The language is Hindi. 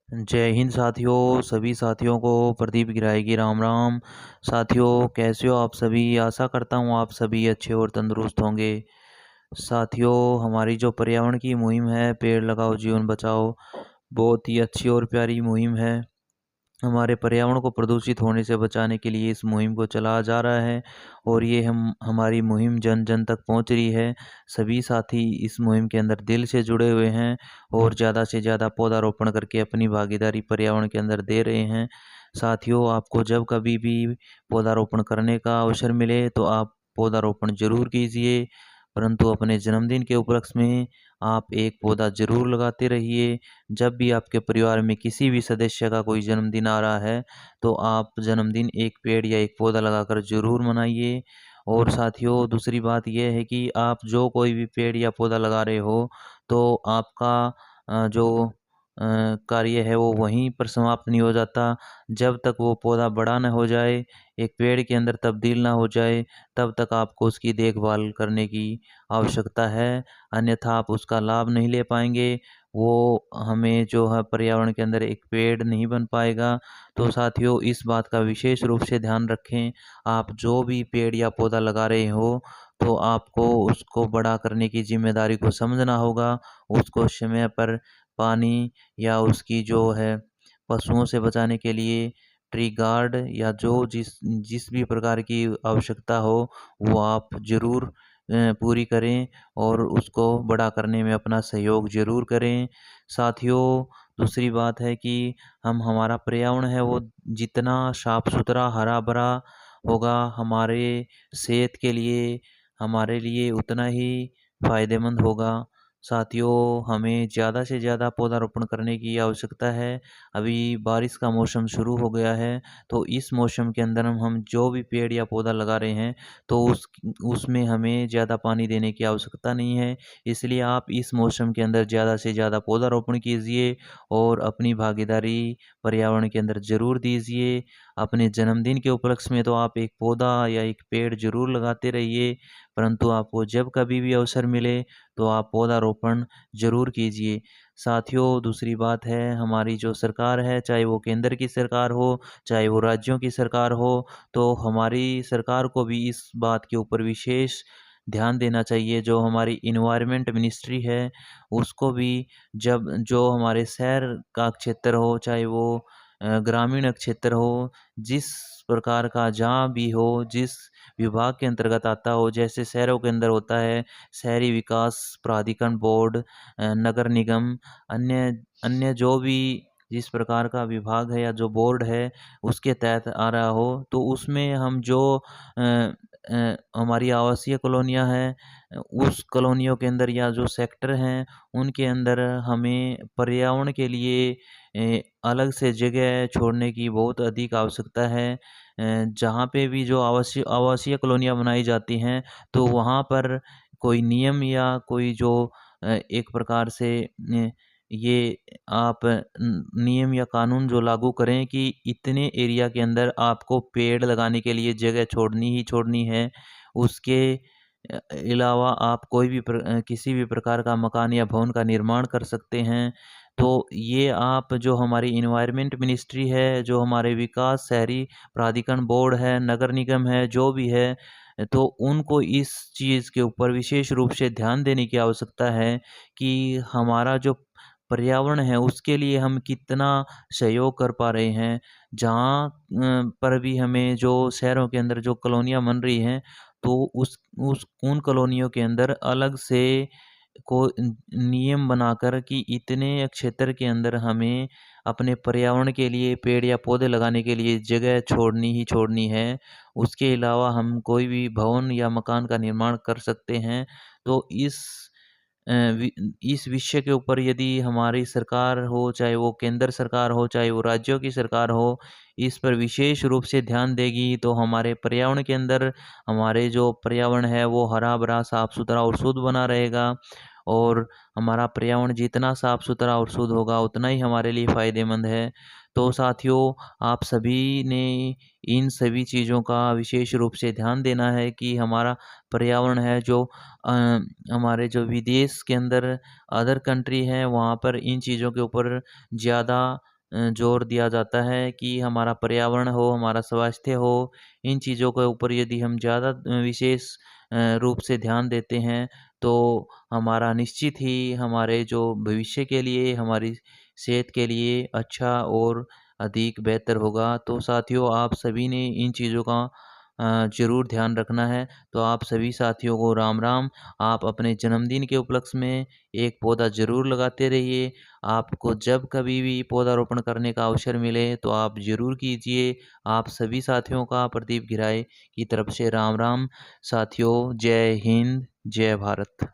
जय हिंद साथियों, सभी साथियों को प्रदीप गिराई की राम राम। साथियों, कैसे हो आप सभी? आशा करता हूँ आप सभी अच्छे और तंदुरुस्त होंगे। साथियों, हमारी जो पर्यावरण की मुहिम है, पेड़ लगाओ जीवन बचाओ, बहुत ही अच्छी और प्यारी मुहिम है। हमारे पर्यावरण को प्रदूषित होने से बचाने के लिए इस मुहिम को चलाया जा रहा है और ये हमारी मुहिम जन जन तक पहुंच रही है। सभी साथी इस मुहिम के अंदर दिल से जुड़े हुए हैं और ज़्यादा से ज़्यादा पौधारोपण करके अपनी भागीदारी पर्यावरण के अंदर दे रहे हैं। साथियों, आपको जब कभी भी पौधारोपण करने का अवसर मिले तो आप पौधारोपण जरूर कीजिए, परंतु अपने जन्मदिन के उपलक्ष्य में आप एक पौधा जरूर लगाते रहिए। जब भी आपके परिवार में किसी भी सदस्य का कोई जन्मदिन आ रहा है तो आप जन्मदिन एक पेड़ या एक पौधा लगाकर जरूर मनाइए। और साथियों, दूसरी बात यह है कि आप जो कोई भी पेड़ या पौधा लगा रहे हो तो आपका जो कार्य है वो वहीं पर समाप्त नहीं हो जाता। जब तक वो पौधा बड़ा न हो जाए, एक पेड़ के अंदर तब्दील ना हो जाए, तब तक आपको उसकी देखभाल करने की आवश्यकता है, अन्यथा आप उसका लाभ नहीं ले पाएंगे। वो हमें जो है पर्यावरण के अंदर एक पेड़ नहीं बन पाएगा। तो साथियों, इस बात का विशेष रूप से ध्यान रखें। आप जो भी पेड़ या पौधा लगा रहे हो तो आपको उसको बड़ा करने की जिम्मेदारी को समझना होगा। उसको समय पर पानी या उसकी जो है पशुओं से बचाने के लिए ट्री गार्ड या जो जिस जिस भी प्रकार की आवश्यकता हो वो आप जरूर पूरी करें और उसको बड़ा करने में अपना सहयोग जरूर करें। साथियों, दूसरी बात है कि हमारा पर्यावरण है वो जितना साफ सुथरा हरा भरा होगा, हमारे सेहत के लिए हमारे लिए उतना ही फायदेमंद होगा। साथियों, हमें ज़्यादा से ज़्यादा पौधारोपण करने की आवश्यकता है। अभी बारिश का मौसम शुरू हो गया है, तो इस मौसम के अंदर हम जो भी पेड़ या पौधा लगा रहे हैं तो उसमें हमें ज़्यादा पानी देने की आवश्यकता नहीं है। इसलिए आप इस मौसम के अंदर ज़्यादा से ज़्यादा पौधारोपण कीजिए और अपनी भागीदारी पर्यावरण के अंदर ज़रूर दीजिए। अपने जन्मदिन के उपलक्ष्य में तो आप एक पौधा या एक पेड़ ज़रूर लगाते रहिए, परंतु आपको जब कभी भी अवसर मिले तो आप पौधारोपण ज़रूर कीजिए। साथियों, दूसरी बात है, हमारी जो सरकार है, चाहे वो केंद्र की सरकार हो, चाहे वो राज्यों की सरकार हो, तो हमारी सरकार को भी इस बात के ऊपर विशेष ध्यान देना चाहिए। जो हमारी इन्वायरमेंट मिनिस्ट्री है, उसको भी जब जो हमारे शहर का क्षेत्र हो, चाहे वो ग्रामीण क्षेत्र हो, जिस प्रकार का जहाँ भी हो, जिस विभाग के अंतर्गत आता हो, जैसे शहरों के अंदर होता है शहरी विकास प्राधिकरण बोर्ड, नगर निगम, अन्य अन्य जो भी जिस प्रकार का विभाग है या जो बोर्ड है उसके तहत आ रहा हो, तो उसमें हम जो हमारी आवासीय कॉलोनियाँ हैं, उस कॉलोनियों के अंदर या जो सेक्टर हैं उनके अंदर हमें पर्यावरण के लिए अलग से जगह छोड़ने की बहुत अधिक आवश्यकता है। जहाँ पे भी जो आवासीय आवासीय कॉलोनियाँ बनाई जाती हैं तो वहाँ पर कोई नियम या कोई जो एक प्रकार से ये आप नियम या कानून जो लागू करें कि इतने एरिया के अंदर आपको पेड़ लगाने के लिए जगह छोड़नी ही छोड़नी है। उसके अलावा आप कोई भी किसी भी प्रकार का मकान या भवन का निर्माण कर सकते हैं। तो ये आप जो हमारी इन्वायरमेंट मिनिस्ट्री है, जो हमारे विकास शहरी प्राधिकरण बोर्ड है, नगर निगम है, जो भी है, तो उनको इस चीज़ के ऊपर विशेष रूप से ध्यान देने की आवश्यकता है कि हमारा जो पर्यावरण है उसके लिए हम कितना सहयोग कर पा रहे हैं। जहाँ पर भी हमें जो शहरों के अंदर जो कॉलोनियाँ बन रही हैं तो उस उन कॉलोनियों के अंदर अलग से को नियम बनाकर कि इतने क्षेत्र के अंदर हमें अपने पर्यावरण के लिए पेड़ या पौधे लगाने के लिए जगह छोड़नी ही छोड़नी है। उसके अलावा हम कोई भी भवन या मकान का निर्माण कर सकते हैं। तो अ, वि इस विषय के ऊपर यदि हमारी सरकार हो, चाहे वो केंद्र सरकार हो, चाहे वो राज्यों की सरकार हो, इस पर विशेष रूप से ध्यान देगी तो हमारे पर्यावरण के अंदर हमारे जो पर्यावरण है वो हरा-भरा, साफ-सुथरा और शुद्ध बना रहेगा। और हमारा पर्यावरण जितना साफ-सुथरा और शुद्ध होगा उतना ही हमारे लिए फ़ायदेमंद है। तो साथियों, आप सभी ने इन सभी चीज़ों का विशेष रूप से ध्यान देना है कि हमारा पर्यावरण है जो अ, हमारे जो विदेश के अंदर अदर कंट्री हैं वहाँ पर इन चीज़ों के ऊपर ज़्यादा ज़ोर दिया जाता है कि हमारा पर्यावरण हो, हमारा स्वास्थ्य हो, इन चीज़ों के ऊपर यदि हम ज़्यादा विशेष रूप से ध्यान देते हैं, तो हमारा निश्चित ही हमारे जो भविष्य के लिए, हमारी सेहत के लिए अच्छा और अधिक बेहतर होगा। तो साथियों, आप सभी ने इन चीज़ों का ज़रूर ध्यान रखना है। तो आप सभी साथियों को राम-राम। आप अपने जन्मदिन के उपलक्ष्य में एक पौधा ज़रूर लगाते रहिए। आपको जब कभी भी पौधारोपण करने का अवसर मिले, तो आप ज़रूर कीजिए। आप सभी साथियों का प्रदीप गिराए की तरफ से राम-राम। साथियों, जय हिंद, जय भारत।